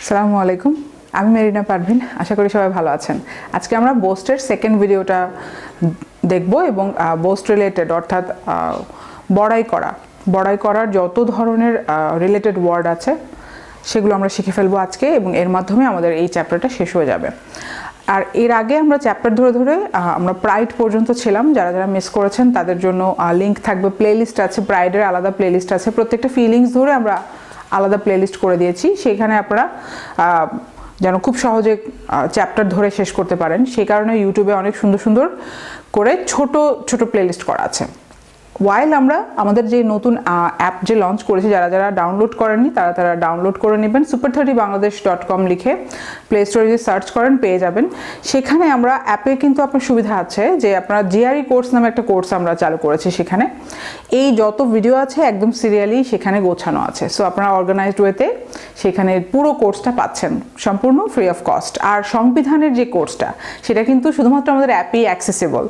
আসসালামু আলাইকুম, আমি মেরিনা পারভিন। আশা করি সবাই ভালো আছেন। আজকে আমরা বোস্টের সেকেন্ড ভিডিওটা দেখব এবং বোস্ট রিলেটেড অর্থাৎ বড়াই করার যত ধরনের রিলেটেড ওয়ার্ড আছে সেগুলো আমরা শিখে ফেলবো আজকে, এবং এর মাধ্যমে আমাদের এই চ্যাপ্টারটা শেষ হয়ে যাবে। আর এর আগে আমরা চ্যাপ্টার ধরে আমরা প্রাইড পর্যন্ত ছিলাম। যারা যারা মিস করেছেন তাদের জন্য লিঙ্ক থাকবে, প্লেলিস্ট আছে, প্রাইডের আলাদা প্লেলিস্ট আছে। প্রত্যেকটা ফিলিংস ধরে আমরা আলাদা প্লেলিস্ট করে দিয়েছি, সেখানে আপনারা যেন খুব সহজে চ্যাপ্টার ধরে শেষ করতে পারেন সেই কারণে ইউটিউবে অনেক সুন্দর সুন্দর করে ছোট ছোট প্লেলিস্ট করা আছে। ওয়াইল আমরা আমাদের যে নতুন অ্যাপ যে লঞ্চ করেছি, যারা যারা ডাউনলোড করেননি তারা ডাউনলোড করে নেবেন। super30bangladesh.com লিখে প্লে স্টোরে যে সার্চ করেন পেয়ে যাবেন। সেখানে আমরা অ্যাপে কিন্তু আপনার সুবিধা আছে যে আপনারা জিআরই কোর্স নামে একটা কোর্স আমরা চালু করেছি। সেখানে এই যত ভিডিও আছে একদম সিরিয়ালি সেখানে গোছানো আছে। সো আপনারা অর্গানাইজড ওয়েতে সেখানে পুরো কোর্সটা পাচ্ছেন সম্পূর্ণ ফ্রি অফ কস্ট। আর সংবিধানের যে কোর্সটা সেটা কিন্তু শুধুমাত্র আমাদের অ্যাপেই অ্যাক্সেসিবল।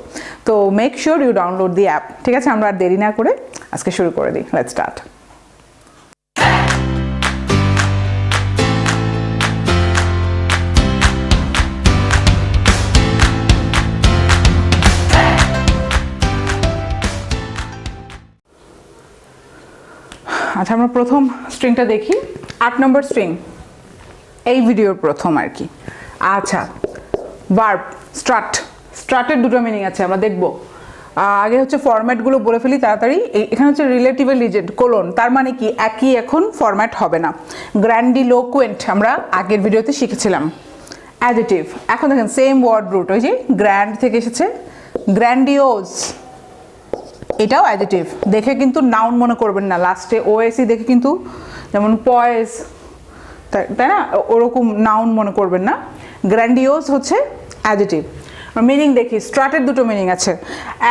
তো make sure you download the app. ঠিক আছে, আমরা আর দেরি না করে আজকে শুরু করে দিই। Let's start. আচ্ছা, আমরা প্রথম স্ট্রিংটা দেখি। 8 নম্বর স্ট্রিং এই ভিডিওর প্রথম আর কি। আচ্ছা, ভার্ব স্ট্রাটের দুটো মিনিং আছে, আমরা দেখব। আগে হচ্ছে ফরম্যাটগুলো বলে ফেলি তাড়াতাড়ি। এখানে হচ্ছে রিলেটিভলিজেন্ট কোলন, তার মানে কি একই এখন ফরম্যাট হবে না। গ্র্যান্ডিলোকুয়েন্ট আমরা আগের ভিডিওতে শিখেছিলাম। অ্যাডজেটিভ এখন দেখেন সেম ওয়ার্ড রুট, ওই যে গ্র্যান্ড থেকে এসেছে গ্র্যান্ডিওজ, এটাও অ্যাডজেটিভ। দেখে কিন্তু নাউন মনে করবেন না, লাস্টে ওএসি দেখে কিন্তু যেমন পয়েস তাই না, ওরকম নাউন মনে করবেন না। গ্র্যান্ডিওজ হচ্ছে অ্যাডজেটিভ। মিনিং দেখি, স্ট্রাটের দুটো মিনিং আছে।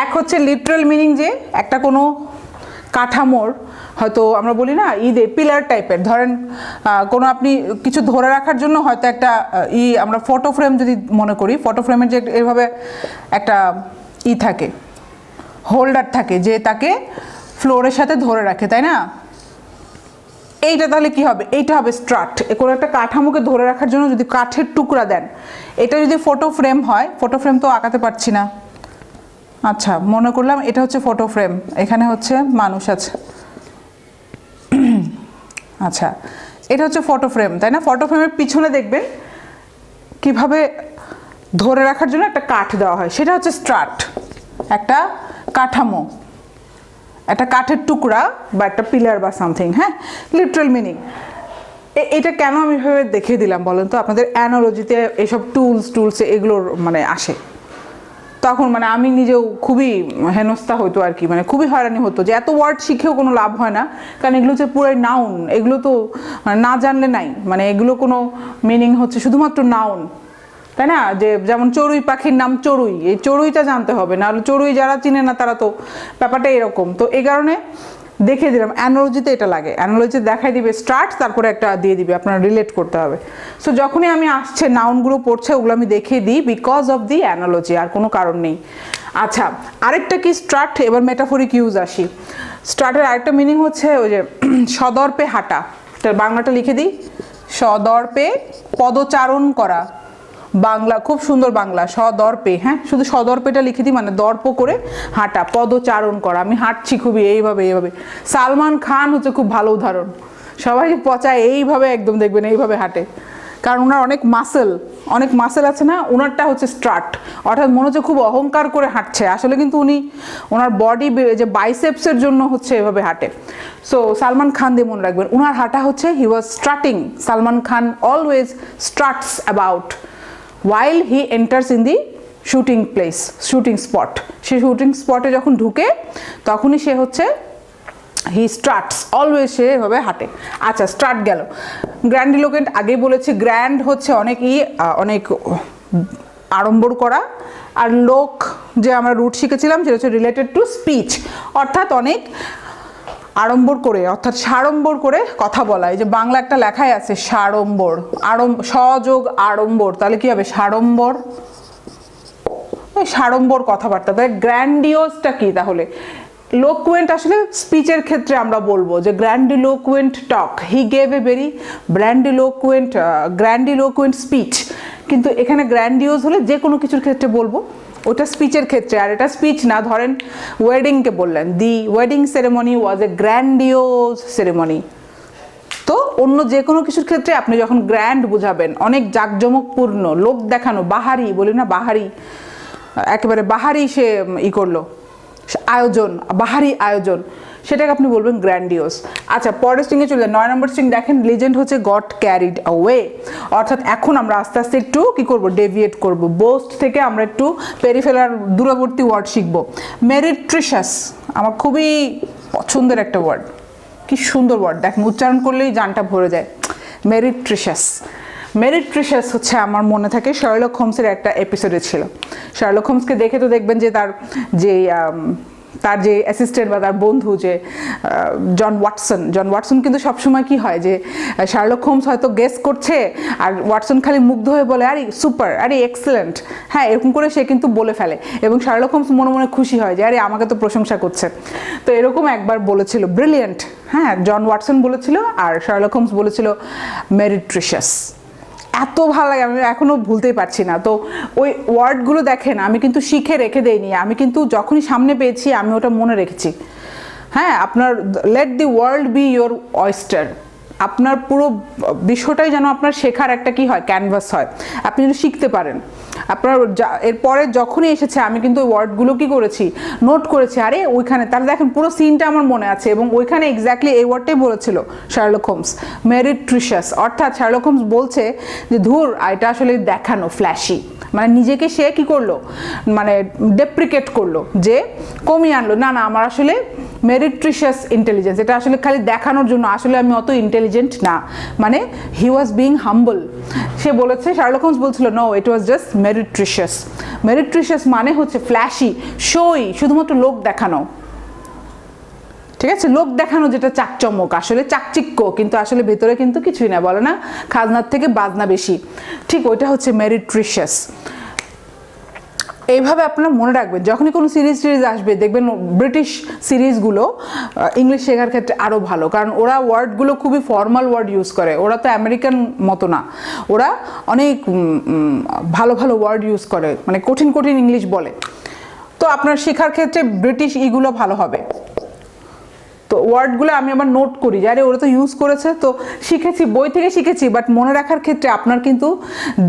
এক হচ্ছে লিটারাল মিনিং, যে একটা কোনো কাঠামোর, হয়তো আমরা বলি না পিলার টাইপের, ধরেন কোনো আপনি কিছু ধরে রাখার জন্য হয়তো একটা আমরা ফটো ফ্রেম যদি মনে করি, ফটো ফ্রেমের যে এভাবে একটা থাকে, হোল্ডার থাকে যে তাকে ফ্লোরের সাথে ধরে রাখে, তাই না? এইটা তাহলে কি হবে? এইটা হবে স্ট্রাট। কোনো একটা কাঠামোকে ধরে রাখার জন্য যদি কাঠের টুকরা দেন, এটা যদি ফটো ফ্রেম হয়, ফটো ফ্রেম তো আঁকাতে পারছি না। আচ্ছা, মনে করলাম এটা হচ্ছে ফটো ফ্রেম, এখানে হচ্ছে মানুষ আছে। আচ্ছা, এটা হচ্ছে ফটো ফ্রেম, তাই না? ফটো ফ্রেমের পিছনে দেখবেন কিভাবে ধরে রাখার জন্য একটা কাঠ দেওয়া হয়, সেটা হচ্ছে স্ট্রাট। একটা কাঠামো, একটা কাঠের টুকরা বা একটা পিলার বা সামথিং। হ্যাঁ, লিটারাল মিনিং। এটা কেন আমি ভেবে দেখিয়ে দিলাম বলেন তো? আপনাদের অ্যানালজিতে এসব টুলস এগুলোর মানে আসে, তখন মানে আমি নিজেও খুবই হেনস্থা হতো আর কি, মানে খুবই হয়রানি হতো যে এত ওয়ার্ড শিখেও কোনো লাভ হয় না, কারণ এগুলো হচ্ছে পুরো নাউন। এগুলো তো মানে না জানলে নাই, মানে এগুলো কোনো মিনিং হচ্ছে শুধুমাত্র নাউন, তাই না? যে যেমন চড়ুই পাখির নাম চড়ুই, এই চড়ুইটা জানতে হবে, না চড়ুই যারা চিনে না তারা তো ব্যাপারটা এরকম। তো এই কারণে দেখিয়ে দিলাম, অ্যানালজিতে এটা লাগে, অ্যানালজিতে দেখাই দিবে স্টার্ট, তারপরে একটা দিয়ে দিবে, আপনারা রিলেট করতে হবে। সো যখনই আমি আসছে নাউনগুলো পড়ছে ওগুলো আমি দেখিয়ে দিই বিকজ অফ দি অ্যানালজি, আর কোনো কারণ নেই। আচ্ছা, আরেকটা কি স্টার্ট, এবার মেটাফরিক ইউজ আসি। স্টার্টের আরেকটা মিনিং হচ্ছে ওই যে সদর্পে হাঁটা, বাংলাটা লিখে দিই, সদর্পে পদচারণ করা। বাংলা খুব সুন্দর বাংলা, সদর্পে। হ্যাঁ, শুধু সদর্পেটা লিখে দিই, মানে দর্প করে হাঁটা, পদচারণ করা। আমি হাঁটছি খুবই এইভাবে। সালমান খান হচ্ছে খুব ভালো উদাহরণ। সবাই পচায় এইভাবে, একদম দেখবেন এইভাবে হাঁটে, কারণ ওনার অনেক মাসেল আছে না, ওনারটা হচ্ছে স্ট্রাট। অর্থাৎ মনে হচ্ছে খুব অহংকার করে হাঁটছে, আসলে কিন্তু ওনার বডি যে বাইসেপসের জন্য হচ্ছে এভাবে হাঁটে। সো সালমান খান দিয়ে মনে রাখবেন, ওনার হাঁটা হচ্ছে he was strutting. Salman Khan always struts about while he enters in the shooting spot. সে শুটিং স্পটে যখন ঢুকে তখনই সে হচ্ছে হি স্ট্রাটস, অলওয়েজ সে এভাবে হাঁটে। আচ্ছা, স্ট্রাট গেল। গ্র্যান্ডিলোকেন্ট আগেই বলেছি, গ্র্যান্ড হচ্ছে অনেক আড়ম্বর করা, আর লোক যে আমরা রুট শিখেছিলাম সেটা হচ্ছে রিলেটেড টু স্পিচ, অর্থাৎ অনেক আড়ম্বর করে, অর্থাৎ সাড়ম্বর করে কথা বলা। এই যে বাংলা একটা লেখাই আছে সাড়ম্বর, সযোগ আড়ম্বর, তাহলে কি হবে? সাড়ম্বর কথাবার্তা। তাহলে গ্র্যান্ডিওসটা কি? তাহলে লোকুয়েন্ট আসলে স্পিচের ক্ষেত্রে আমরা বলবো যে grandiloquent talk, he gave a very grandiloquent speech, কিন্তু এখানে গ্র্যান্ডিওজ হলে যে কোনো কিছুর ক্ষেত্রে বলবো, ওটা স্পিচের ক্ষেত্রে। আর এটা স্পিচ না, ধরেন ওয়েডিংকে বললেন, দি ওয়েডিং সেরেমনি ওয়াজ এ গ্র্যান্ডিওজ সেরেমনি। তো অন্য যে কোনো কিছুর ক্ষেত্রে আপনি যখন গ্র্যান্ড বোঝাবেন, অনেক জাঁকজমকপূর্ণ, লোক দেখানো, বাহারি বলি না, বাহারি, একেবারে বাহারি সে করলো আয়োজন, বাহারি আয়োজন, সেটাকে আপনি বলবেন গ্র্যান্ডিওস। আচ্ছা, পরের স্ট্রিংয়ে চলে যান। 9 নম্বর স্ট্রিং দেখেন, লিজেন্ড হচ্ছে গট ক্যারিড অ্যাওয়ে, অর্থাৎ এখন আমরা আস্তে আস্তে একটু কি করব, ডেভিয়েট করব, বোস্ট থেকে আমরা একটু পেরিফেরাল দূরবর্তী ওয়ার্ড শিখব। মেরিট্রিশাস আমার খুবই পছন্দের একটা ওয়ার্ড, কি সুন্দর ওয়ার্ড, দেখেন উচ্চারণ করলেই জানটা ভরে যায়। মেরিট্রিশাস হচ্ছে আমার মনে থাকে শার্লক হোমসের একটা এপিসোডে ছিল। শার্লক হোমসকে দেখে তো দেখবেন যে তার যে অ্যাসিস্ট্যান্ট বা তার বন্ধু যে জন ওয়াটসন কিন্তু সবসময় কি হয় যে শার্লক হোমস হয়তো গেস করছে আর ওয়াটসন খালি মুগ্ধ হয়ে বলে আরে সুপার, আরে এক্সেলেন্ট, হ্যাঁ এরকম করে সে কিন্তু বলে ফেলে এবং শার্লক হোমস মনে মনে খুশি হয় যে আরে আমাকে তো প্রশংসা করছে। তো এরকম একবার বলেছিল ব্রিলিয়েন্ট, হ্যাঁ জন ওয়াটসন বলেছিল আর শার্লক হোমস বলেছিল মেরিট্রিশাস। এত ভালো লাগে, আমি এখনও ভুলতেই পারছি না। তো ওই ওয়ার্ডগুলো দেখেন আমি কিন্তু শিখে রেখে দেইনি, আমি কিন্তু যখনই সামনে পেয়েছি আমি ওটা মনে রেখেছি। হ্যাঁ, আপনার late the world B your oyster, আপনার পুরো বিশ্বটাই যেন আপনার শেখার একটা কি হয়, ক্যানভাস হয়, আপনি যদি শিখতে পারেন। আপনার এরপরে যখনই এসেছে আমি কিন্তু ওই ওয়ার্ডগুলো কি করেছি, নোট করেছি, আরে ওইখানে তাহলে দেখেন পুরো সিনটা আমার মনে আছে এবং ওইখানে এক্স্যাক্টলি এই ওয়ার্ডটাই বলেছিল শার্লক হোমস, মেরিট্রিশাস। অর্থাৎ শার্লক হোমস বলছে যে ধুর এটা আসলে দেখানো ফ্ল্যাশি, মানে নিজেকে সে কি করলো, মানে ডেপ্রিকেট করলো, যে কমিয়ে আনলো, না না আমার আসলে মেরিট্রিশাস ইন্টেলিজেন্স, এটা আসলে খালি দেখানোর জন্য, আসলে আমি অত ইন্টেলিজেন্ট না, মানে হি ওয়াজ বিং হাম্বল। সে বলেছে, শার্লক হোমস বলছিল নো ইট ওয়াজ জাস্ট মেরিট্রিশাস। মেরিট্রিশাস মানে হচ্ছে ফ্ল্যাশি, শোই, শুধুমাত্র লোক দেখানো, ঠিক আছে, লোক দেখানো, যেটা চাকচমক, আসলে চাকচিক্য, কিন্তু আসলে ভেতরে কিন্তু কিছুই না, বলে না খাজনার থেকে বাজনা বেশি, ঠিক ওইটা হচ্ছে মেরিট্রিশাস। এইভাবে আপনারা মনে রাখবেন, যখনই কোনো সিরিজ আসবে দেখবেন ব্রিটিশ সিরিজগুলো ইংলিশ শেখার ক্ষেত্রে আরও ভালো, কারণ ওরা ওয়ার্ডগুলো খুবই ফর্মাল ওয়ার্ড ইউজ করে, ওরা তো আমেরিকান মতো না, ওরা অনেক ভালো ভালো ওয়ার্ড ইউজ করে, মানে কঠিন কঠিন ইংলিশ বলে। তো আপনার শেখার ক্ষেত্রে ব্রিটিশ ইগুলো ভালো হবে। তো ওয়ার্ডগুলো আমি আবার নোট করি যে আরে ওরা তো ইউজ করেছে, তো শিখেছি, বই থেকে শিখেছি, বাট মনে রাখার ক্ষেত্রে আপনার কিন্তু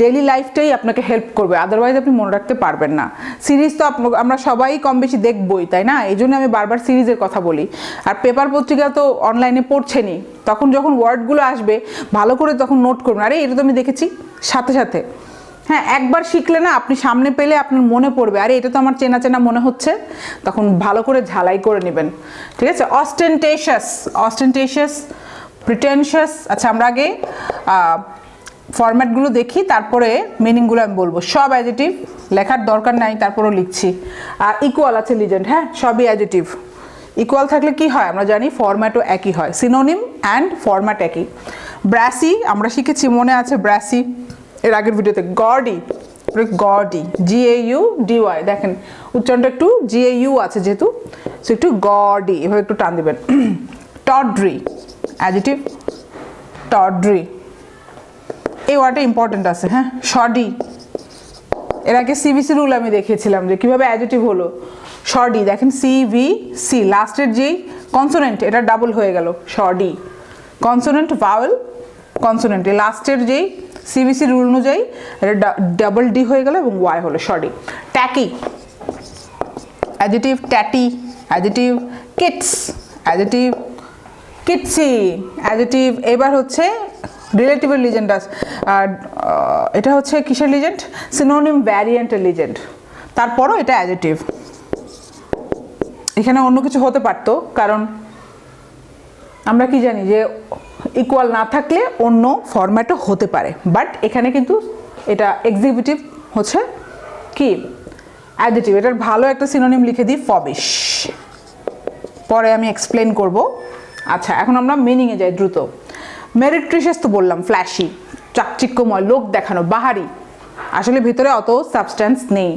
ডেইলি লাইফটাই আপনাকে হেল্প করবে, আদারওয়াইজ আপনি মনে রাখতে পারবেন না। সিরিজ তো আমরা সবাই কম বেশি দেখবই, তাই না, এই জন্য আমি বারবার সিরিজের কথা বলি। আর পেপার পত্রিকা তো অনলাইনে পড়ছেনই, তখন যখন ওয়ার্ডগুলো আসবে ভালো করে তখন নোট করবেন, আরে এটা তো আমি দেখেছি, সাথে সাথে হ্যাঁ একবার শিখলে না আপনি সামনে পেলে আপনার মনে পড়বে, আরে এটা তো আমার চেনা চেনা মনে হচ্ছে, তখন ভালো করে ঝালাই করে নেবেন, ঠিক আছে। অস্টেন্টেশিয়াস, প্রিটেনশিয়াস। আচ্ছা, আমরা আগে ফরম্যাটগুলো দেখি, তারপরে মিনিংগুলো আমি বলবো। সব অ্যাডজেটিভ, লেখার দরকার নাই, তারপরেও লিখছি। আর ইকুয়াল আছে লিজেন্ড, হ্যাঁ সবই অ্যাডজেটিভ। ইকুয়াল থাকলে কি হয় আমরা জানি, ফরম্যাটও একই হয়, সিনোনিম অ্যান্ড ফরম্যাট একই। ব্রাসি আমরা শিখেছি, মনে আছে ব্রাসি এর আগের ভিডিওতে। গডি, GAUDY, দেখেন উচ্চারণটা একটু GAU আছে যেহেতু, সো একটু গডি এভাবে একটু টান দিবেন। টড্রি, অ্যাডজেটিভ, টড্রি, এই ওয়ার্ডটা ইম্পর্টেন্ট আছে, হ্যাঁ। শডি, এর আগে CBC রুল আমি দেখিয়েছিলাম যে কীভাবে অ্যাডজেটিভ হলো। শডি, দেখেন CVC, লাস্টের যেই কনসোনেন্ট এটা ডাবল হয়ে গেল, শডি, কনসোনেন্ট ভাওয়েল কনসোনেন্ট, লাস্টের যেই CBC রুল অনুযায়ী এটা ডাবল ডি হয়ে গেল এবং ওয়াই হলো shoddy. Tacky, adjective, tatty, adjective, kitsch, adjective, kitschy, adjective. এবার হচ্ছে রিলেটিভের লিজেন্ড, আর এটা হচ্ছে কিসের লিজেন্ড, সিনোনিম ভ্যারিয়েন্টের লিজেন্ড, তারপরও এটা অ্যাডজেটিভ। এখানে অন্য কিছু হতে পারতো, কারণ আমরা কি জানি যে ইকুয়াল না থাকলে অন্য ফরম্যাটও হতে পারে, বাট এখানে কিন্তু এটা এক্সিকিউটিভ হচ্ছে কি অ্যাডজেটিভ। এটার ভালো একটা সিনোনিম লিখে দিই, ফবিশ, পরে আমি এক্সপ্লেন করব। আচ্ছা, এখন আমরা মিনিংয়ে যাই দ্রুত। মেরিট্রিশিয়াস তো বললাম, ফ্ল্যাশি, চাকচিক্যময়, লোক দেখানো, বাহারি, আসলে ভিতরে অত সাবস্ট্যান্স নেই।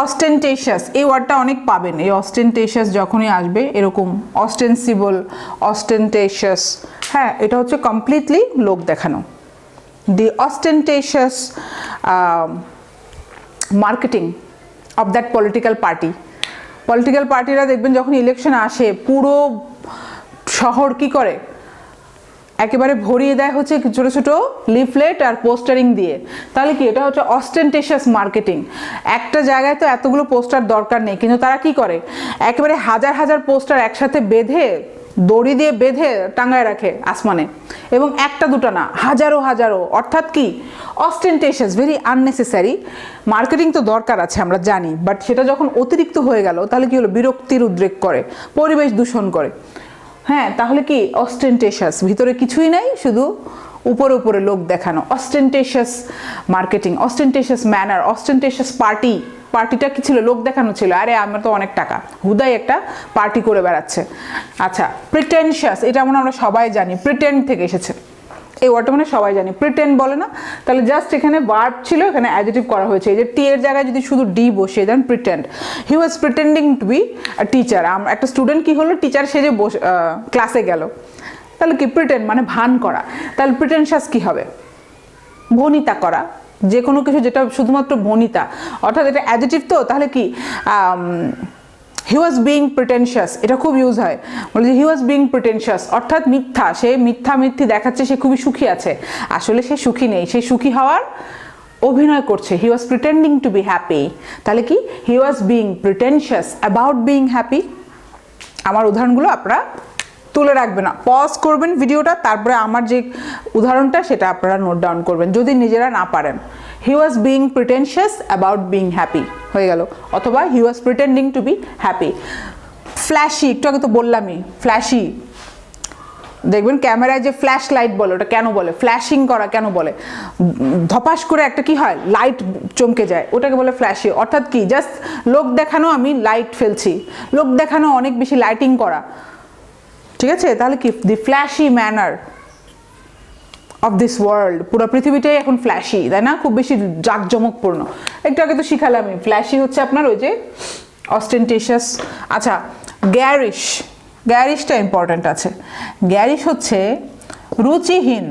অস্টেন্টেশিয়াস, এই ওয়ার্ডটা অনেক পাবেন, এই অস্টেন্টেশিয়াস যখনই আসবে এরকম অস্টেন্সিবল, অস্টেন্টেশিয়াস, হ্যাঁ এটা হচ্ছে কমপ্লিটলি লোক দেখানো। The ostentatious marketing of that political party. Political পার্টিরা দেখবেন যখন ইলেকশন আসে পুরো শহর কি করে, একেবারে ভরিয়ে দেয় হচ্ছে ছোট ছোট লিফলেট আর পোস্টারিং দিয়ে। তাহলে কি এটা হচ্ছে অস্টেন্টেশিয়াস মার্কেটিং। একটা জায়গায় তো এতগুলো পোস্টার দরকার নেই, কিন্তু তারা কি করে একেবারে হাজার হাজার পোস্টার একসাথে বেঁধে, দড়ি দিয়ে বেঁধে টাঙায় রাখে আসমানে, এবং একটা দুটো না, হাজারো হাজারো। অর্থাৎ কি অস্টেন্টেশিয়াস, ভেরি আননেসেসারি। মার্কেটিং তো দরকার আছে আমরা জানি, বাট সেটা যখন অতিরিক্ত হয়ে গেল তাহলে কি হলো, বিরক্তির উদ্রেক করে, পরিবেশ দূষণ করে। হ্যাঁ তাহলে কি অস্টেন্টেশিয়াস, ভিতরে কিছুই নাই, শুধু উপরে উপরে লোক দেখানো। অস্টেন্টেশিয়াস মার্কেটিং, অস্টেন্টেশিয়াস ম্যানার, অস্টেন্টেশিয়াস পার্টি। পার্টিটা কি ছিল, লোক দেখানো ছিল, আরে আমার তো অনেক টাকা, হুদাই একটা পার্টি করে বেড়াচ্ছে। আচ্ছা প্রিটেনশিয়াস, এটা আমরা সবাই জানি, প্রিটেন্ড থেকে এসেছে এই ওয়ার্ডটা, মানে সবাই জানি, প্রিটেন্ড বলে না, তাহলে জাস্ট এখানে ভার্ব ছিল, এখানে অ্যাডজেক্টিভ করা হয়েছে। এই যে টি এর জায়গায় যদি শুধু ডি বসিয়ে দেন, pretend. He was pretending to be a teacher. একটা স্টুডেন্ট কি হলো, টিচার সেজে ক্লাসে গেল, তাহলে কি প্রিটেন্ড মানে ভান করা। তাহলে প্রিটেনশিয়াস কি হবে, ভনিতা করা, যে কোনো কিছু যেটা শুধুমাত্র ভনিতা, অর্থাৎ এটা অ্যাডজেক্টিভ তো, তাহলে কি হি ওয়াজ বিং প্রিটেনশিয়াস, এটা খুব ইউজ হয়, বলে যে হি ওয়াজ বিং প্রিটেনশিয়াস অর্থাৎ মিথ্যা, সে মিথ্যি দেখাচ্ছে, সে খুবই সুখী আছে, আসলে সে সুখী নেই, সে সুখী হওয়ার অভিনয় করছে। He was pretending to be happy, তাহলে কি he was being pretentious about being happy. আমার উদাহরণগুলো আপনারা তুলে রাখবেন না, পজ করবেন ভিডিওটা, তারপরে আমার যে উদাহরণটা সেটা আপনারা নোট ডাউন করবেন যদি নিজেরা না পারেন। He was being pretentious about being happy হয়ে গেল, অথবা he was pretending to be happy. Flashy, একটু আগে তো বললামই, ফ্ল্যাশি দেখবেন ক্যামেরায় যে ফ্ল্যাশ লাইট বলে, ওটা কেন বলে, ফ্ল্যাশিং করা কেন বলে, ধপাস করে একটা কি হয়, লাইট চমকে যায়, ওটাকে বলে ফ্ল্যাশি। অর্থাৎ কি জাস্ট লোক দেখানো, আমি লাইট ফেলছি, লোক দেখানো অনেক বেশি লাইটিং করা, ঠিক আছে। তাহলে কি the flashy manner of this world, পুরো পৃথিবীটাই এখন ফ্ল্যাশি, তাই না, খুব বেশি জাঁকজমকপূর্ণ। একটু আগে তো শিখালামই, ফ্ল্যাশি হচ্ছে আপনার ওই যে অস্টেন্টেশিয়াস। আচ্ছা গ্যারিশ, গ্যারিশটা ইম্পর্ট্যান্ট আছে। গ্যারিশ হচ্ছে রুচিহীন,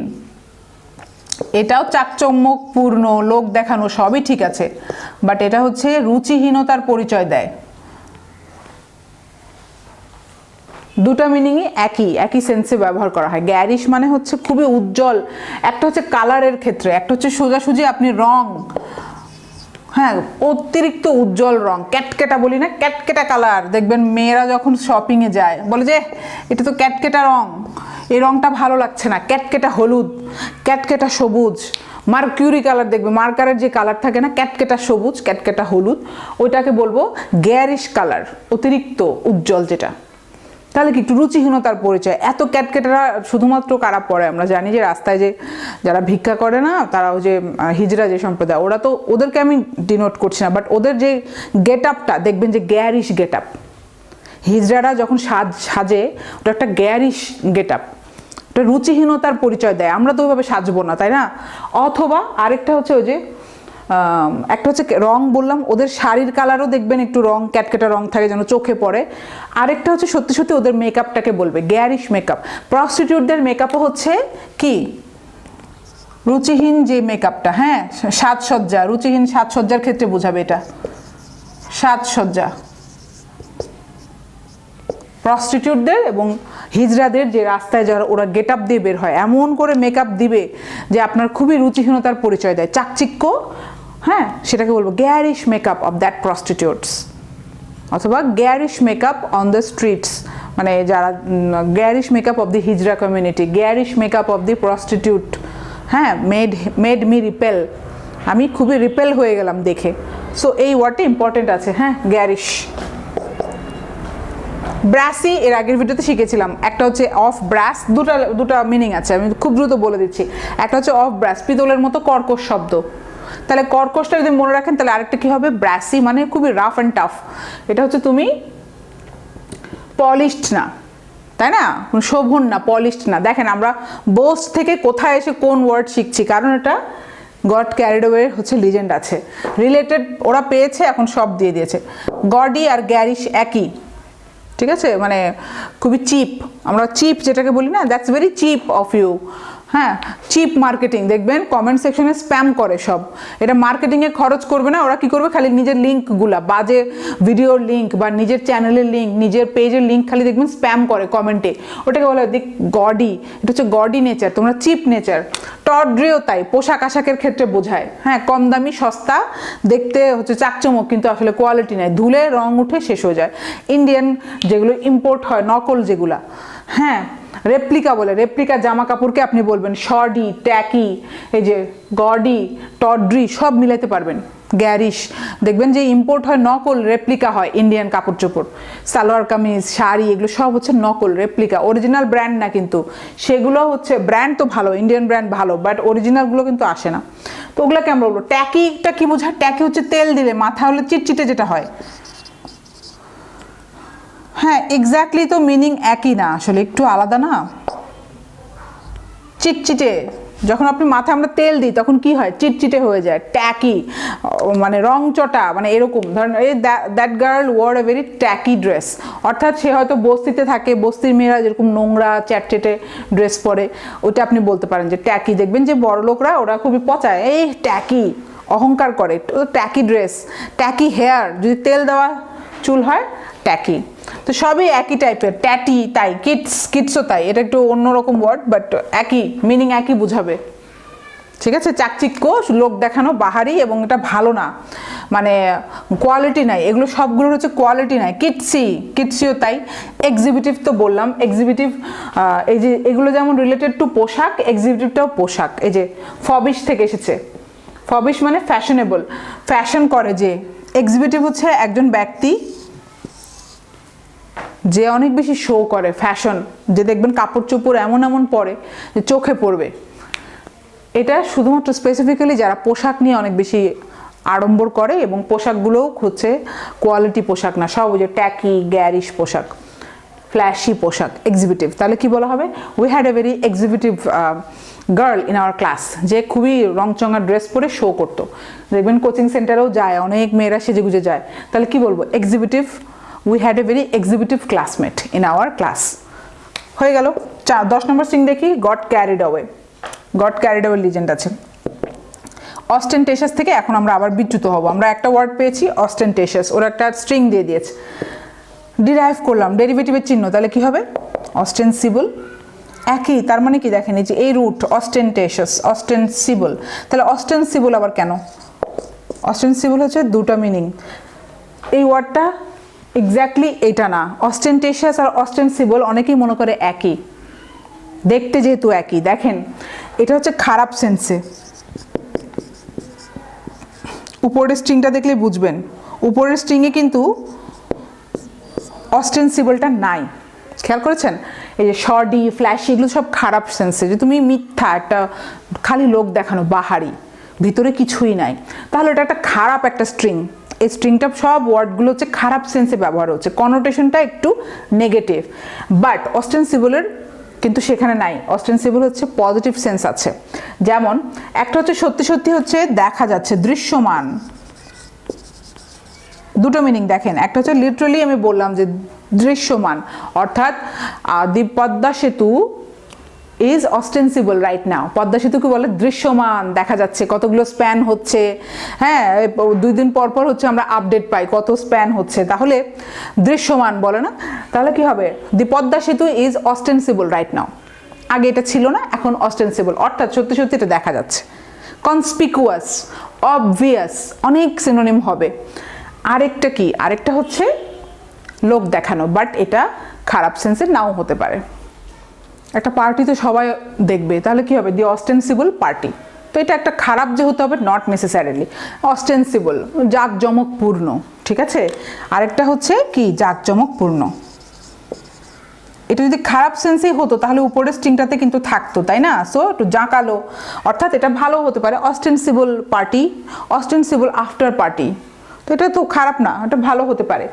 এটাও চাকচম্যপূর্ণ, লোক দেখানো সবই ঠিক আছে, বাট এটা হচ্ছে রুচিহীনতার পরিচয় দেয়। দুটা মিনিংই একই সেন্সে ব্যবহার করা হয়। গ্যারিশ মানে হচ্ছে খুবই উজ্জ্বল, একটা হচ্ছে কালারের ক্ষেত্রে, একটা হচ্ছে সোজাসুজি আপনি রং, হ্যাঁ অতিরিক্ত উজ্জ্বল রং, ক্যাটকেটা বলি না, ক্যাটকেটা কালার। দেখবেন মেয়েরা যখন শপিংয়ে যায় বলে যে এটা তো ক্যাটকেটা রং, এই রংটা ভালো লাগছে না, ক্যাটকেটা হলুদ, ক্যাটকেটা সবুজ, মার্কিউরি কালার, দেখবে মার্কারের যে কালার থাকে না, ক্যাটকেটা সবুজ, ক্যাটকেটা হলুদ, ওইটাকে বলবো গ্যারিশ কালার, অতিরিক্ত উজ্জ্বল যেটা। তাহলে কি একটু রুচিহীনতার পরিচয়। এত ক্যাটকেটারা শুধুমাত্র কারা পড়ে, আমরা জানি যে রাস্তায় যে যারা ভিক্ষা করে না, তারা ওই যে হিজড়া যে সম্প্রদায়, ওরা তো, ওদেরকে আমি ডিনোট করছি না, বাট ওদের যে গেট আপটা দেখবেন যে গ্যারিশ গেট আপ। হিজড়ারা যখন সাজে ওটা একটা গ্যারিশ গেট আপ, ওটা রুচিহীনতার পরিচয় দেয়। আমরা তো ওইভাবে সাজবো না, তাই না। অথবা আরেকটা হচ্ছে ওই যে একটা হচ্ছে রং বললাম, ওদের শাড়ির কালারও দেখবেন একটু রং, ক্যাটকেটা রং থাকে যেন চোখে পড়ে। আরেকটা হচ্ছে সত্যি সত্যি ওদের মেকআপটাকে বলবে গ্যারিশ মেকআপ। প্রস্টিটিউটদের মেকআপও হচ্ছে কি রুচিহীন যে মেকআপটা, হ্যাঁ সাজসজ্জা, রুচিহীন সাজসজ্জার ক্ষেত্রে বোঝাবে এটা, সাজসজ্জা। প্রস্টিটিউটদের এবং হিজড়াদের যে রাস্তায় যারা ওরা গেট আপ দিয়ে বের হয়, এমন করে মেকআপ দিবে যে আপনার খুবই রুচিহীনতার পরিচয় দেয়, চাকচিক্য, হ্যাঁ সেটাকে বলবো garish makeup of that prostitutes, অথবা garish makeup on the streets, মানে যারা garish makeup of the hijra community, garish makeup of the prostitute, হ্যাঁ মেড মি রিপেল, আমি খুবই রিপেল হয়ে গেলাম দেখে। সো এই ওয়ার্ডটা ইম্পর্টেন্ট আছে, হ্যাঁ গ্যারিশ। ব্রাসি এর আগের ভিডিওতে শিখেছিলাম, একটা হচ্ছে অফ ব্রাস, দুটা মিনিং আছে, আমি খুব দ্রুত বলে দিচ্ছি। একটা হচ্ছে অফ ব্রাস, পিতলের মতো কর্কশ শব্দ, তাহলে কর্কশটা যদি মনে রাখেন তাহলে আরেকটা কি হবে, ব্রাসি মানে খুবই রাফ অ্যান্ড টাফ, এটা হচ্ছে তুমি পলিশড না, তাই না, শোভন না, পলিশড না। দেখেন আমরা বোস্ট থেকে কোথায় এসে কোন ওয়ার্ড শিখছি, কারণ এটা গট ক্যারিড অ্যাওয়ে হচ্ছে লিজেন্ড আছে, রিলেটেড ওরা পেয়েছে, এখন সব দিয়ে দিয়েছে। গডি আর গ্যারিশ একই, ঠিক আছে, মানে খুবই চিপ, আমরা চিপ যেটাকে বলি না, that's very cheap of you. হ্যাঁ, চিপ মার্কেটিং, দেখবেন কমেন্ট সেকশনে স্প্যাম করে সব, এটা মার্কেটিংয়ে খরচ করবে না, ওরা কি করবে, খালি নিজের লিঙ্কগুলা, বাজে ভিডিওর লিঙ্ক বা নিজের চ্যানেলের লিঙ্ক, নিজের পেজের লিঙ্ক খালি দেখবেন স্প্যাম করে কমেন্টে, ওটাকে বলা হয় গডি, এটা হচ্ছে গডি নেচার, তোমরা চিপ নেচার। টড্রিও তাই, পোশাক আশাকের ক্ষেত্রে বোঝায়, হ্যাঁ, কম দামি সস্তা, দেখতে হচ্ছে চাকচমক, কিন্তু আসলে কোয়ালিটি নেই, ধুলে রং উঠে শেষ হয়ে যায়। ইন্ডিয়ান যেগুলো ইম্পোর্ট হয়, নকল যেগুলা, হ্যাঁ, রেপ্লিকা বলে, রেপ্লিকা জামা কাপড়কে আপনি বলবেন শডি, ট্যাকি, এই যে গডি, টড্রি সব মিলাতে পারবেন। গ্যারিশ, দেখবেন যে ইম্পোর্ট হয় নকল, রেপ্লিকা হয় ইন্ডিয়ান কাপড় চোপড়, সালোয়ার কামিজ, শাড়ি, এগুলো সব হচ্ছে নকল, রেপ্লিকা, অরিজিনাল ব্র্যান্ড না, কিন্তু সেগুলো হচ্ছে ব্র্যান্ড তো ভালো, ইন্ডিয়ান ব্র্যান্ড ভালো, বাট অরিজিনালগুলো কিন্তু আসে না। তো ওগুলোকে আমরা বলবো। ট্যাকিটা কি বোঝায়? ট্যাকি হচ্ছে তেল দিলে মাথা হলে চিটচিটে যেটা হয়। হ্যাঁ, এক্স্যাক্টলি তো মিনিং একই না, আসলে একটু আলাদা না। চিটচিটে, যখন আপনি মাথায় আমরা তেল দিই তখন কি হয়, চিটচিটে হয়ে যায়। ট্যাকি মানে রং চটা, মানে এরকম ধরেন, এই that girl wore a very tacky dress, অর্থাৎ সে হয়তো বস্তিতে থাকে, বস্তির মেয়েরা যেরকম নোংরা চ্যাটচেটে ড্রেস পরে, ওটা আপনি বলতে পারেন যে ট্যাকি। দেখবেন যে বড় লোকরা ওরা খুবই পচায়, এই ট্যাকি, অহংকার করে, ট্যাকি ড্রেস, ট্যাকি হেয়ার, যদি তেল দেওয়া চুল হয় ট্যাকি। তো সবই একই টাইপের, ট্যাটি তাই, কিডসও তাই, এটা একটু অন্যরকম ওয়ার্ড, বাট একই মিনিং, একই বুঝাবে, ঠিক আছে। চাকচিক্য, লোক দেখানো, বাহারি, এবং এটা ভালো না, মানে কোয়ালিটি নাই, এগুলো সবগুলোর হচ্ছে কোয়ালিটি নাই। কিডসিও তাই। এক্সিবিটিভ তো বললাম, এক্সিবিটিভ, এই যে এগুলো যেমন রিলেটেড টু পোশাক, এক্সিবিটিভটাও পোশাক। এই যে ফবিশ থেকে এসেছে, ফবিশ মানে ফ্যাশনেবল, ফ্যাশন করে যে। এক্সিবিটিভ হচ্ছে একজন ব্যক্তি যে অনেক বেশি শো করে, ফ্যাশন, যে দেখবেন কাপড় চোপড় এমন এমন পরে যে চোখে পড়বে। এটা শুধুমাত্র স্পেসিফিক্যালি যারা পোশাক নিয়ে অনেক বেশি আড়ম্বর করে, এবং পোশাকগুলোও হচ্ছে কোয়ালিটি পোশাক না, সব ওই যে ট্যাকি, গ্যারিশ পোশাক, ফ্ল্যাশি পোশাক, এক্সিবিটিভ। তাহলে কি বলা হবে? We had a very exhibitive girl in our class, যে খুবই রংচঙা ড্রেস পরে শো করতো। দেখবেন কোচিং সেন্টারেও যায়, অনেক মেয়েরা সেজেগুজে যায়। তাহলে কি বলবো? Exhibitive, we had a very exhibitive classmate in our class. হয়ে গেল। 10 নম্বর সিং দেখি, got carried away. Got carried away legend আছে। অস্টেন্টেশাস থেকে এখন আমরা আবার বিচ্যুত হব। আমরা একটা ওয়ার্ড পেয়েছি অস্টেন্টেশাস, ওরা একটা স্ট্রিং দিয়ে দিয়েছে, ডিরাইভ করলাম ডেরিভেটিভের চিহ্ন, তাহলে কি হবে? অস্টেন্সিবল। একই, তার মানে কি দেখেন, এই যে এই রুট অস্টেন্টেশাস, অস্টেন্সিবল, তাহলে অস্টেন্সিবল আবার কেন? অস্টেন্সিবল হচ্ছে দুটো মিনিং, এই ওয়ার্ডটা এক্স্যাক্টলি এটা না। অস্টেন্টেশাস আর অস্টেন্সিবল অনেকেই মনে করে একই, দেখতে যেহেতু একই। দেখেন, এটা হচ্ছে খারাপ সেন্সে, উপরের স্ট্রিংটা দেখলে বুঝবেন, উপরের স্ট্রিংয়ে কিন্তু অস্টেন্সিবলটা নাই, খেয়াল করেছেন? এই যে শর্ডি, ফ্ল্যাশি, এগুলো সব খারাপ সেন্সে, যে তুমি মিথ্যা, একটা খালি লোক দেখানো, বাহারি, ভিতরে কিছুই নাই, তাহলে এটা একটা খারাপ একটা স্ট্রিং। এই স্ট্রিংটা সব ওয়ার্ডগুলো হচ্ছে খারাপ সেন্সে ব্যবহার হচ্ছে, কনোটেশনটা একটু নেগেটিভ। বাট অস্টেন্সিবলের কিন্তু সেখানে নাই, অস্টেন্সিবল হচ্ছে পজিটিভ সেন্স আছে। যেমন একটা হচ্ছে সত্যি সত্যি হচ্ছে দেখা যাচ্ছে, দৃশ্যমান, দুটো মিনিং দেখেন। একটা হচ্ছে লিটারালি আমি বললাম যে দৃশ্যমান, অর্থাৎ দি পদ্মা সেতু ইজ অস্টেন্সিবল রাইট নাও। পদ্মা সেতুকে বলে দৃশ্যমান, দেখা যাচ্ছে, কতগুলো স্প্যান হচ্ছে, হ্যাঁ 2 দিন পর পর হচ্ছে আমরা আপডেট পাই কত স্প্যান হচ্ছে, তাহলে দৃশ্যমান বলে না? তাহলে কি হবে? দি পদ্মা সেতু ইজ অস্টেন্সিবল রাইট নাও। আগে এটা ছিল না, এখন অস্টেন্সিবল, অর্থাৎ সত্যি সত্যি এটা দেখা যাচ্ছে। কনস্পিকুয়াস, অবভিয়াস, অনেক সিনোনিম হবে। আরেকটা কি? আরেকটা হচ্ছে লোক দেখানো, বাট এটা খারাপ সেন্সে নাও হতে পারে। একটা পার্টি তো সবাই দেখবে, তাহলে কি হবে? দি অস্টেন্সিবল পার্টি। তো এটা একটা খারাপ যে হতে হবে, নট নেসেসারিলি। অস্টেন্সিবল জাঁকজমকপূর্ণ, ঠিক আছে। আরেকটা হচ্ছে কি? জাঁকজমকপূর্ণ। এটা যদি খারাপ সেন্সেই হতো তাহলে উপরের স্ট্রিংটাতে কিন্তু থাকতো, তাই না? সো একটু জাঁকালো, অর্থাৎ এটা ভালো হতে পারে। অস্টেন্সিবল পার্টি, অস্টেন্সিবল আফটার পার্টি, তো এটা তো খারাপ না, এটা ভালো হতে পারে।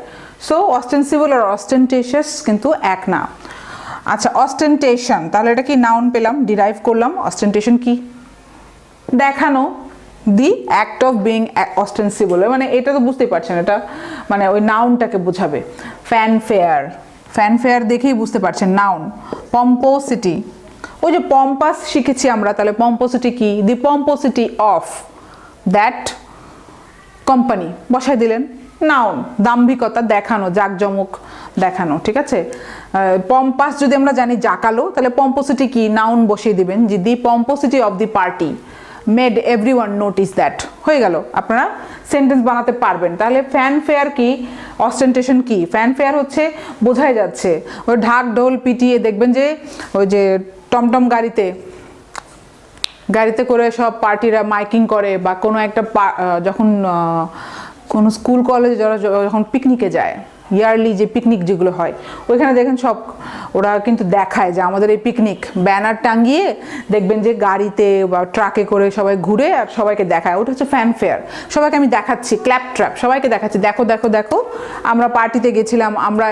সো অস্টেন্সিবল আর অস্টেন্টেশাস কিন্তু এক না। আচ্ছা, অস্টেন্টেশন, তাহলে এটা কি? নাউন পেলাম, ডিরাইভ করলাম। অস্টেন্টেশন কি? দেখানো, দি অ্যাক্ট অফ বিং অস্টেন্সিবল, মানে এটা তো বুঝতেই পারছেন, এটা মানে ওই নাউনটাকে বোঝাবে। ফ্যানফেয়ার, ফ্যানফেয়ার দেখেই বুঝতে পারছেন নাউন। পম্পোসিটি, ওই যে পম্পাস শিখেছি আমরা, তাহলে পম্পোসিটি কি? দি পম্পোসিটি অফ দ্যাট কোম্পানি, বসাই দিলেন নাউন। দাম্ভিকতা দেখানো, জাকজমক দেখানো, ঠিক আছে। পম্পাস যদি আমরা জানি জাকালো, তাহলে পম্পোসিটি কি? নাউন বসিয়ে দিবেন যে the pomposity of the party made everyone notice that, হয়ে গেল, আপনারা সেন্টেন্স বানাতে পারবেন। তাহলে ফ্যানফেয়ার কি, অস্টেন্টেশন কি? ফ্যানফেয়ার হচ্ছে বোঝাই যাচ্ছে, ওই ঢাক ঢোল পিটিয়ে দেখবেন যে ওই যে টমটম গাড়িতে করে সব পার্টিরা মাইকিং করে, বা কোনো একটা যখন কোনো স্কুল কলেজে যারা যখন পিকনিকে যায়, ইয়ারলি যে পিকনিক যেগুলো হয়, ওইখানে দেখেন সব ওরা কিন্তু দেখায় যে আমাদের এই পিকনিক, ব্যানার টাঙ্গিয়ে দেখবেন যে গাড়িতে বা ট্রাকে করে সবাই ঘুরে আর সবাইকে দেখায়, ওটা হচ্ছে ফ্যানফেয়ার। সবাইকে আমি দেখাচ্ছি, ক্ল্যাপ ট্র্যাপ, সবাইকে দেখাচ্ছি, দেখো দেখো দেখো আমরা পার্টিতে গেছিলাম, আমরা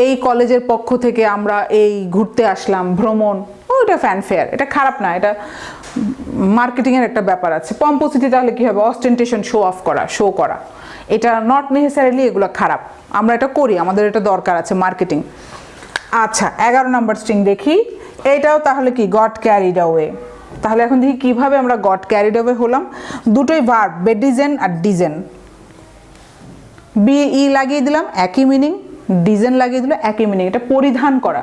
এই কলেজের পক্ষ থেকে আমরা এই ঘুরতে আসলাম, ভ্রমণ, ওটা ফ্যানফেয়ার। এটা খারাপ না, এটা মার্কেটিংয়ের একটা ব্যাপার আছে। পম্পোসিটি তাহলে কি হবে? অস্টেন্টেশন, শো অফ করা, শো করা। এটা নট নেসেসারিলি এগুলো খারাপ, আমরা এটা করি, আমাদের এটা দরকার আছে মার্কেটিং। আচ্ছা 11 নম্বর স্ট্রিং দেখি, এইটাও তাহলে কি? Goat carried away. তাহলে এখন দেখি কিভাবে আমরা গট ক্যারিড অ্যাওয়ে হলাম। দুটোই ভার্ব, বেডিজেন আর ডিজেন। বিই লাগিয়ে দিলাম, একই মিনিং, ডিজেন লাগিয়ে দিল, একই মিনিং, এটা পরিধান করা।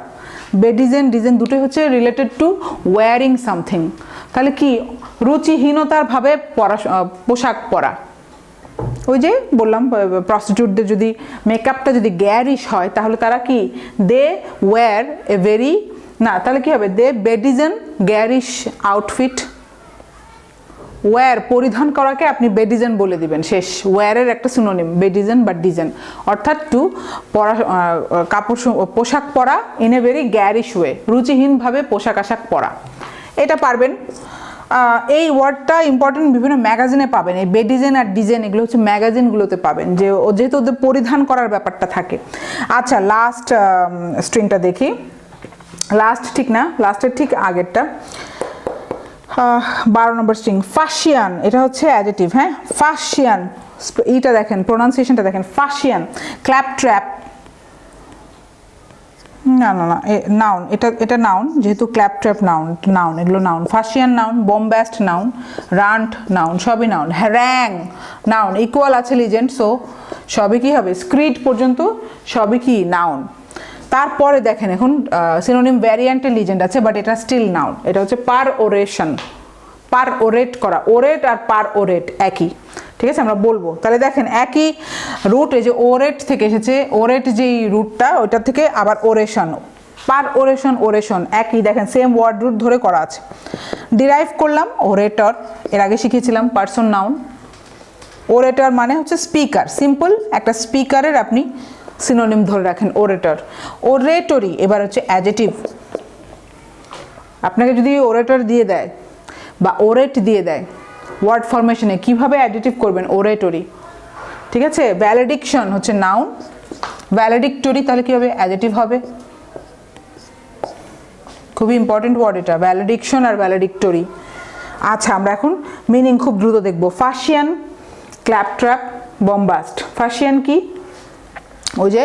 বেডিজেন ডিজেন দুটোই হচ্ছে রিলেটেড টু ওয়্যারিং সামথিং। তাহলে কি? রুচিহীনতার ভাবে পোশাক পরা। ওই যে বললাম প্রস্টিটিউটদের যদি মেকআপটা যদি গ্যারিশ হয়, তাহলে তারা কি? দে ওয়্যার এ ভেরি, না তাহলে কি হবে? দে বেডিজেন গ্যারিশ আউটফিট। ওয়্যার, পরিধান করাকে আপনি বেডিজেন বলে দিবেন, শেষ। ওয়্যারের একটা সিনোনিম বেডিজেন বা ডিজেন, অর্থাৎ টু পোশাক পরা ইন এ ভেরি গ্যারিশ ওয়ে, রুচিহীনভাবে পোশাক আশাক পরা। এটা পারবেন। এই ওয়ার্ডটা ইম্পর্টেন্ট, বিভিন্ন ম্যাগাজিনে পাবেন। এই বেডিজেন আর ডিজেন এগুলো হচ্ছে ম্যাগাজিনগুলোতে পাবেন, যে যেহেতু ওদের পরিধান করার ব্যাপারটা থাকে। আচ্ছা লাস্ট স্ট্রিংটা দেখি। লাস্ট ঠিক না, লাস্টের ঠিক আগেরটা 12 নম্বর স্ট্রিং। ফাশিয়ান, এটা হচ্ছে অ্যাডজেক্টিভ, হ্যাঁ। ফাশিয়ান, এইটা দেখেন, প্রোনাউন্সিয়েশনটা দেখেন, ফাশিয়ান। ক্ল্যাপ ট্র্যাপ, না না না, নাউন, এটা নাউন, যেহেতু ক্ল্যাপ ট্র্যাপ নাউন, এগুলো নাউন। ফাশিয়ান নাউন, বম্বাস্ট নাউন, রান্ট নাউন, সবই নাউন। হ্যারাং নাউন, ইকুয়াল আছে লিজেন্ড, সো সবই কি হবে? স্ক্রিট পর্যন্ত সবই কি? নাউন। তারপরে দেখেন এখন সিনোনিম ভ্যারিয়েন্টের লিজেন্ড আছে, বাট এটা স্টিল নাউন। এটা হচ্ছে পার ওরেশন, পার ওরেট করা। ওরেট আর পার ওরেট একই, ঠিক আছে, আমরা বলবো। তাহলে দেখেন একই রুট, এই যে ওরেট থেকে এসেছে, ওরেট যেই রুটটা ওইটা থেকে আবার ওরেশন, পার ওরেশন, ওরেশন একই, দেখেন সেম ওয়ার্ড রুট ধরে করা আছে। ডিরাইভ করলাম ওরেটর, এর আগে শিখেছিলাম, পার্সন নাউন। ওরেটর মানে হচ্ছে স্পিকার, সিম্পল একটা স্পিকারের আপনি সিনোনিম ধরে রাখেন, ওরেটর। ওরেটরি এবার হচ্ছে অ্যাডজেক্টিভ। আপনাকে যদি ওরেটর দিয়ে দেয় বা ওরেট দিয়ে দেয় ওয়ার্ড ফরমেশনে, কিভাবে অ্যাডজেক্টিভ করবেন? ওরেটরি, ঠিক আছে। ভ্যালিডিকশন হচ্ছে নাউন, ভ্যালিডিক্টরি তাহলে কি হবে? অ্যাডজেক্টিভ হবে। খুবই ইম্পর্টেন্ট ওয়ার্ড এটা, ভ্যালিডিকশন আর ভ্যালিডিক্টরি। আচ্ছা আমরা এখন মিনিং খুব দ্রুত দেখব। ফাশিয়ান, ক্ল্যাপ ট্র্যাপ, বম্বাস্ট। ফাশিয়ান কি? ওই যে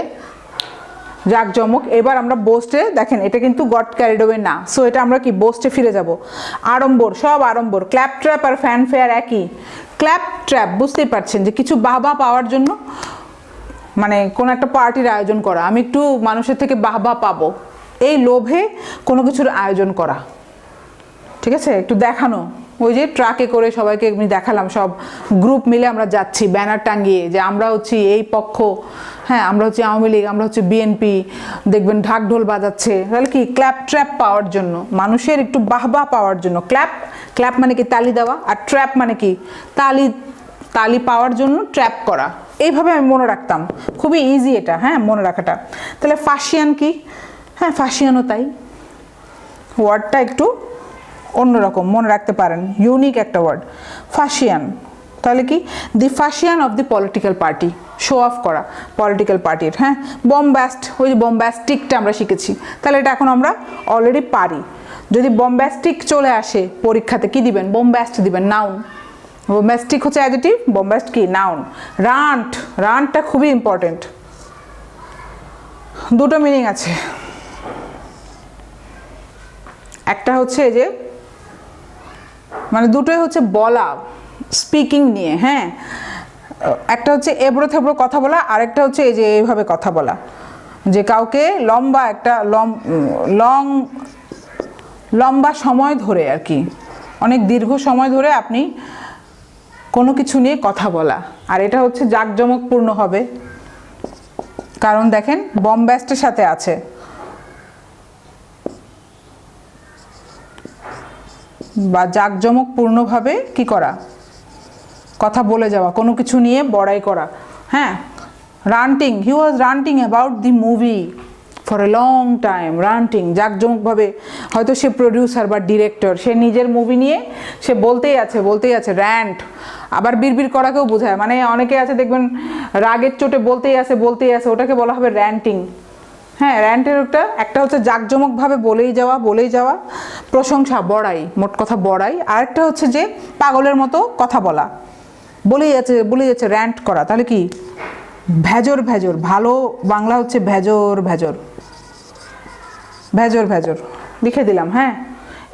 জাকজমক। এবার আমরা বোস্টে দেখেন, এটা কিন্তু গট ক্যারিড অ্যাওয়ে না, সো এটা আমরা কি? বোস্টে ফিরে যাব। আড়ম্বর, সব আড়ম্বর। ক্ল্যাপ ট্র্যাপ আর ফ্যানফেয়ার একই। ক্ল্যাপ ট্র্যাপ বুঝতেই পারছেন যে কিছু বাহবা পাওয়ার জন্য, মানে কোন একটা পার্টির আয়োজন করা, আমি একটু মানুষের থেকে বাহবা পাবো, এই লোভে কোনো কিছুর আয়োজন করা, ঠিক আছে, একটু দেখানো। ওই যে ট্রাকে করে সবাইকে আমি দেখালাম, সব গ্রুপ মিলে আমরা যাচ্ছি ব্যানার টাঙ্গিয়ে যে আমরা হচ্ছি এই পক্ষ, হ্যাঁ আমরা হচ্ছে আওয়ামী লীগ, আমরা হচ্ছে বিএনপি, দেখবেন ঢাক ঢোল বাজাচ্ছে। তাহলে কি? ক্ল্যাপ ট্র্যাপ পাওয়ার জন্য, মানুষের একটু বাহবা পাওয়ার জন্য। ক্ল্যাপ, ক্ল্যাপ মানে কি? তালি দেওয়া, আর ট্র্যাপ মানে কি? তালি পাওয়ার জন্য ট্র্যাপ করা। এইভাবে আমি মনে রাখতাম, খুবই ইজি এটা, হ্যাঁ মনে রাখাটা। তাহলে ফাশিয়ান কি? হ্যাঁ ফাশিয়ানও তাই, ওয়ার্ডটা একটু অন্যরকম, মনে রাখতে পারেন, ইউনিক একটা ওয়ার্ড। ফাশিয়ান তাহলে কি the fustian of the political party, show off করা পলিটিক্যাল পার্টির। হ্যাঁ, বম্বাস্ট, ওই যে বম্বাস্টিকটা আমরা শিখেছি, তাহলে এটা এখন আমরা অলরেডি পারি। যদি বম্বাস্টিক চলে আসে পরীক্ষাতে কি দিবেন? বম্বাস্ট দিবেন, নাউন। বম্বাস্টিক হচ্ছে অ্যাডজেক্টিভ, বম্বাস্ট কি? নাউন। রান্ট, রান্টটা খুবই ইম্পর্টেন্ট, দুটো মিনিং আছে। একটা হচ্ছে যে মানে দুটোই হচ্ছে বলা, স্পিকিং নিয়ে। হ্যাঁ, একটা হচ্ছে এবড়ো থেবড়ো কথা বলা, আরেকটা হচ্ছে এই যে এইভাবে কথা বলা, যে কাউকে লম্বা একটা লম্বা সময় ধরে আর কি, অনেক দীর্ঘ সময় ধরে আপনি কোনো কিছু নিয়ে কথা বলা। আর এটা হচ্ছে জাঁকজমকপূর্ণ হবে, কারণ দেখেন বম্বাস্টের সাথে আছে, বা জাঁকজমকপূর্ণভাবে কি করা? কথা বলে যাওয়া, কোনো কিছু নিয়ে বড়াই করা। হ্যাঁ, ranting, he was ranting about the movie for a long time. Ranting, জাঁকজমকভাবে, হয়তো সে প্রডিউসার বা ডিরেক্টর, সে নিজের মুভি নিয়ে সে বলতেই আছে। র্যান্ট আবার বিড়বিড় করাকেও বোঝায়, মানে অনেকে আছে দেখবেন রাগের চোটে বলতেই আছে, ওটাকে বলা হবে র্যান্টিং। হ্যাঁ, র্যান্টের একটা হচ্ছে জাঁকজমকভাবে বলেই যাওয়া, প্রশংসা, বড়াই, মোট কথা বড়াই। আরেকটা হচ্ছে যে পাগলের মতো কথা বলা, বলেই যাচ্ছে, র্যান্ট করা। তাহলে কি? ভেজর, ভালো বাংলা হচ্ছে ভেজর, লিখে দিলাম। হ্যাঁ,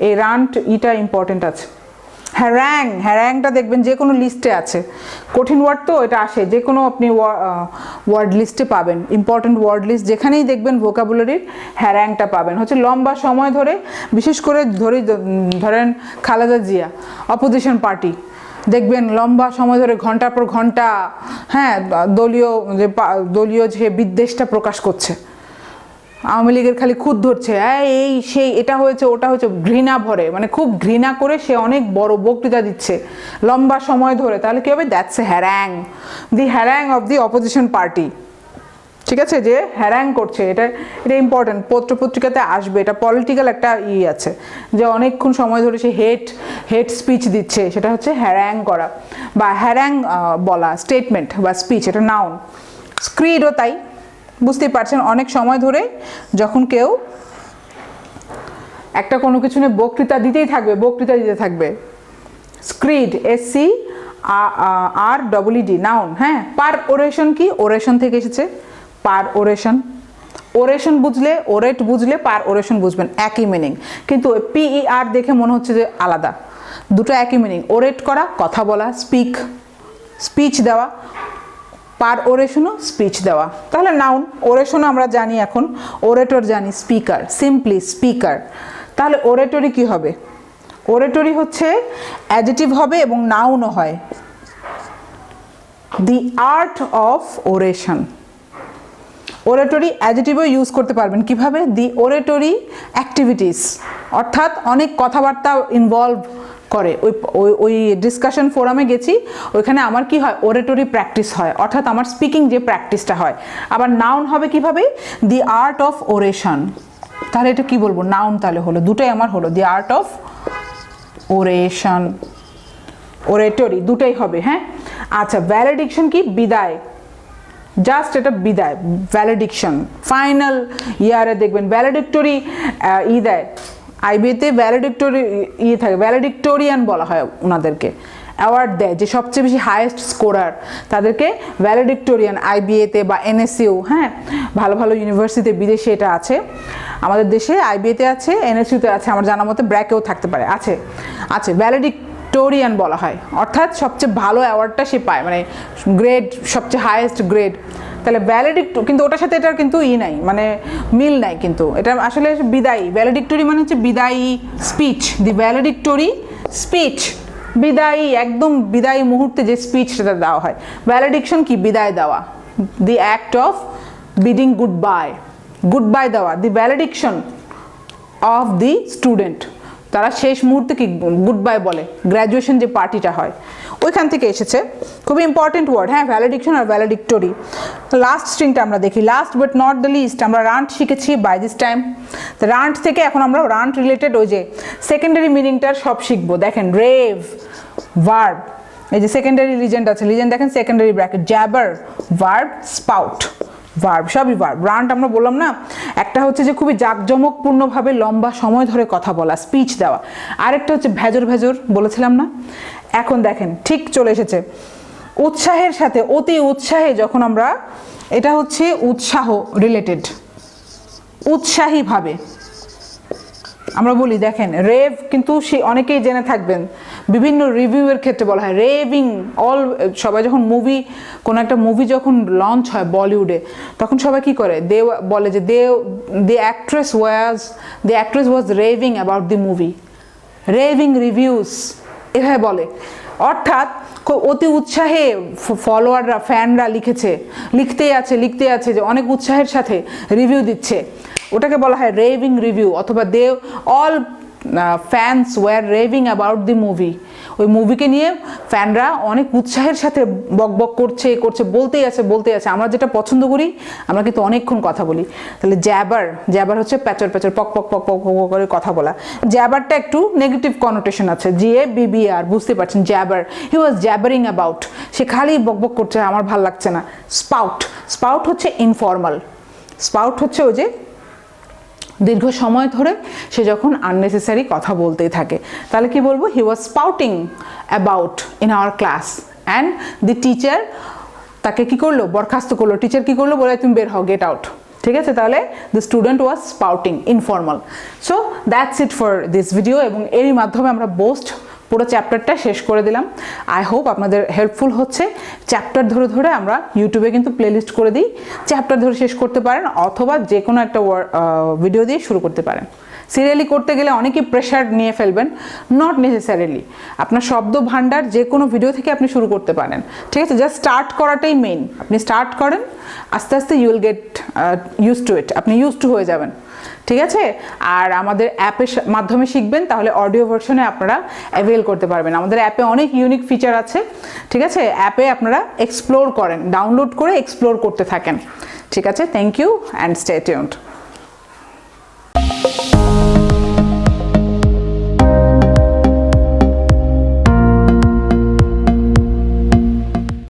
এই রান্ট ইটা ইম্পর্টেন্ট আছে। হ্যারাংটা দেখবেন যে কোনো লিস্টে আছে, কঠিন ওয়ার্ড তো এটা আসে, যে কোনো আপনি ওয়ার্ড লিস্টে পাবেন, ইম্পর্টেন্ট ওয়ার্ড লিস্ট যেখানেই দেখবেন ভোকাবুলারির হ্যারাংটা পাবেন। হচ্ছে লম্বা সময় ধরে, বিশেষ করে ধরেন খালেদা জিয়া, অপোজিশন পার্টি, দেখবেন লম্বা সময় ধরে ঘন্টার পর ঘন্টা, হ্যাঁ, দলীয় যে বিদ্বেষটা প্রকাশ করছে, আওয়ামী লীগের খালি খুদ ধরছে, এই সেই, এটা হয়েছে ওটা হয়েছে, ঘৃণা ভরে, মানে খুব ঘৃণা করে সে অনেক বড় বক্তৃতা দিচ্ছে লম্বা সময় ধরে। তাহলে কি হবে? That's a harangue, the harangue of the opposition party. ঠিক আছে, যে হ্যারাং করছে, এটা ইম্পর্টেন্ট, পত্রপত্রিকাতে আসবে, এটা পলিটিক্যাল একটা আছে, যে অনেকক্ষণ সময় ধরে সে হেট স্পিচ দিচ্ছে, সেটা হচ্ছে হ্যারাং করা বা হ্যারাং বলা, স্টেটমেন্ট বা স্পিচ, এটা নাউন। স্ক্রিডও তাই, বুঝতেই পারছেন, অনেক সময় ধরে যখন কেউ একটা কোনো কিছু নিয়ে বক্তৃতা দিতে থাকবে, স্ক্রিড, SCRED, নাউন। হ্যাঁ, পার ওরেশন কি? ওরেশন থেকে এসেছে, পার ওরেশন বুঝলে, ওরেট বুঝলে পার ওরেশন বুঝবেন, একই মিনিং, কিন্তু PER দেখে মনে হচ্ছে যে আলাদা, দুটো একই মিনিং। ওরেট করা, কথা বলা, স্পিচ দেওয়া, পার ওরেশনও স্পিচ দেওয়া। তাহলে নাউন। ওরেশনও আমরা জানি, এখন ওরেটর জানি, স্পিকার, সিম্পলি স্পিকার। তাহলে ওরেটরি কি হবে? ওরেটরি হচ্ছে অ্যাডজেক্টিভ হবে এবং নাউনও হয়। The art of oration. Oratory অ্যাডজেক্টিভও ইউজ করতে পারবেন, কিভাবে? দি ওরেটরি অ্যাক্টিভিটিস, অর্থাৎ অনেক কথাবার্তা ইনভলভ করে। ওই ডিসকাশন ফোরামে গেছি, ওইখানে আমার কি হয়? ওরেটরি প্র্যাকটিস হয়, অর্থাৎ আমার স্পিকিং যে প্র্যাকটিসটা হয়। আবার নাউন হবে কিভাবে? The art of oration. তাহলে এটা কি বলবো? নাউন তাহলে হলো, দুটোই আমার হলো, দি আর্ট অফ ওরেশন, ওরেটরি দুটোই হবে। হ্যাঁ, আচ্ছা, ভ্যালিডিকশন কি? বিদায়, জাস্ট এটা বিদায়, ভ্যালিডিকশন। ফাইনাল ইয়ারে দেখবেন ভ্যালিডিক্টরি দেয়, আইবিএতে ভ্যালিডিক্টরি থাকে, ভ্যালিডিক্টোরিয়ান বলা হয় ওনাদেরকে, অ্যাওয়ার্ড দেয় যে সবচেয়ে বেশি হাইয়েস্ট স্কোরার, তাদেরকে ভ্যালিডিক্টোরিয়ান, আইবিএতে বা NSU। হ্যাঁ, ভালো ভালো ইউনিভার্সিটিতে, বিদেশে এটা আছে, আমাদের দেশে আইবিএতে আছে, NSUতে আছে, আমার জানা মতে ব্র্যাকেও থাকতে পারে, আছে ভ্যালিডিক্টোরিয়ান বলা হয়, অর্থাৎ সবচেয়ে ভালো অ্যাওয়ার্ডটা সে পায়, মানে গ্রেড, সবচেয়ে হাইয়েস্ট গ্রেড। তাহলে কিন্তু ওটার সাথে এটার কিন্তু নাই, মানে মিল নাই, কিন্তু এটা আসলে বিদায়ী। ভ্যালিডিক্টরি মানে হচ্ছে বিদায়ী স্পিচ, দি ভ্যালিডিক্টরি স্পিচ, বিদায়ী, একদম বিদায়ী মুহূর্তে যে স্পিচ সেটা দেওয়া হয়। ভ্যালিডিকশন কি? বিদায় দেওয়া, the act of bidding good bye দেওয়া, দি ভ্যালিডিকশন অফ দি স্টুডেন্ট, তারা শেষ মুহূর্তে কি গুড বাই বলে, গ্র্যাজুয়েশন যে পার্টিটা হয়, ওইখান থেকে এসেছে। খুবই ইম্পর্টেন্ট ওয়ার্ড। হ্যাঁ, ভ্যালিডিকশন আর ভ্যালিডিক্টরি। লাস্ট স্ট্রিংটা আমরা দেখি, last but not the least, আমরা রান্ট শিখেছি বাই দিস টাইম। তো রান্ট থেকে এখন আমরা রান্ট রিলেটেড ওই যে সেকেন্ডারি মিনিংটার সব শিখবো। দেখেন, রেভ, ভার্ব, এই যে সেকেন্ডারি লিজেন্ড আছে, লিজেন্ড দেখেন secondary bracket, jabber verb, spout verb, সবই ভার্ব। রান্ট আমরা বললাম না, একটা হচ্ছে যে খুবই জাঁকজমকপূর্ণভাবে লম্বা সময় ধরে কথা বলা, স্পিচ দেওয়া, আরেকটা হচ্ছে ভেজর ভেজর বলেছিলাম না। এখন দেখেন ঠিক চলে এসেছে উৎসাহের সাথে, অতি উৎসাহে যখন আমরা, এটা হচ্ছে উৎসাহ রিলেটেড, উৎসাহীভাবে আমরা বলি। দেখেন রেভ কিন্তু সে অনেকেই জেনে থাকবেন, বিভিন্ন রিভিউয়ের ক্ষেত্রে বলা হয় রেভিং অল। সবাই যখন মুভি, কোনো একটা মুভি যখন লঞ্চ হয় বলিউডে, তখন সবাই কি করে, দে বলে যে the actress was raving about the movie, raving reviews, এভাবে বলে। অর্থাৎ অতি উৎসাহে ফলোয়াররা, ফ্যানরা লিখতেই আছে যে অনেক উৎসাহের সাথে রিভিউ দিচ্ছে, ওটাকে বলা হয় রেভিং রিভিউ। অথবা all fans were raving about the movie, ওই মুভিকে নিয়ে ফ্যানরা অনেক উৎসাহের সাথে বকবক করছে, বলতেই আছে। আমরা যেটা পছন্দ করি, আমরা কিন্তু অনেকক্ষণ কথা বলি। তাহলে জ্যাবার হচ্ছে প্যাচর পক পক পক পক পক করে কথা বলা। জ্যাবারটা একটু নেগেটিভ কনোটেশন আছে, GABBR, বুঝতে পারছেন, জ্যাবার, হি ওয়াজ জ্যাবারিং অ্যাবাউট, সে খালি বকবক করছে, আমার ভাল লাগছে না। স্পাউট হচ্ছে ইনফর্মাল, স্পাউট হচ্ছে ওই যে দীর্ঘ সময় ধরে সে যখন আননেসেসারি কথা বলতেই থাকে, তাহলে কি বলবো, he was spouting about in our class and the teacher তাকে কি করলো, বরখাস্ত করলো। টিচার কি করলো, বলে তুমি বের হও, গেট আউট। ঠিক আছে, তাহলে the student was spouting, informal. So that's it for this video, এবং এরই মাধ্যমে আমরা বোস্ট পুরো চ্যাপ্টারটা শেষ করে দিলাম। আই হোপ আপনাদের হেল্পফুল হচ্ছে। চ্যাপ্টার ধরে ধরে আমরা ইউটিউবে কিন্তু প্লেলিস্ট করে দিই, চ্যাপ্টার ধরে শেষ করতে পারেন, অথবা যে কোনো একটা ভিডিও দিয়ে শুরু করতে পারেন। সিরিয়ালি করতে গেলে অনেকেই প্রেশার নিয়ে ফেলবেন, নট নেসেসারিলি। আপনার শব্দ ভাণ্ডার যে কোনো ভিডিও থেকে আপনি শুরু করতে পারেন। ঠিক আছে, জাস্ট স্টার্ট করাটাই মেইন। আপনি স্টার্ট করেন, আস্তে আস্তে you will get use to it, আপনি ইউজ টু হয়ে যাবেন। ঠিক আছে, আর আমাদের অ্যাপের মাধ্যমে শিখবেন, তাহলে অডিও ভার্সনে আপনারা অ্যাভেল করতে পারবেন। আমাদের অ্যাপে অনেক ইউনিক ফিচার আছে। ঠিক আছে, অ্যাপে আপনারা এক্সপ্লোর করেন, ডাউনলোড করে এক্সপ্লোর করতে থাকেন। ঠিক আছে, thank you and stay tuned.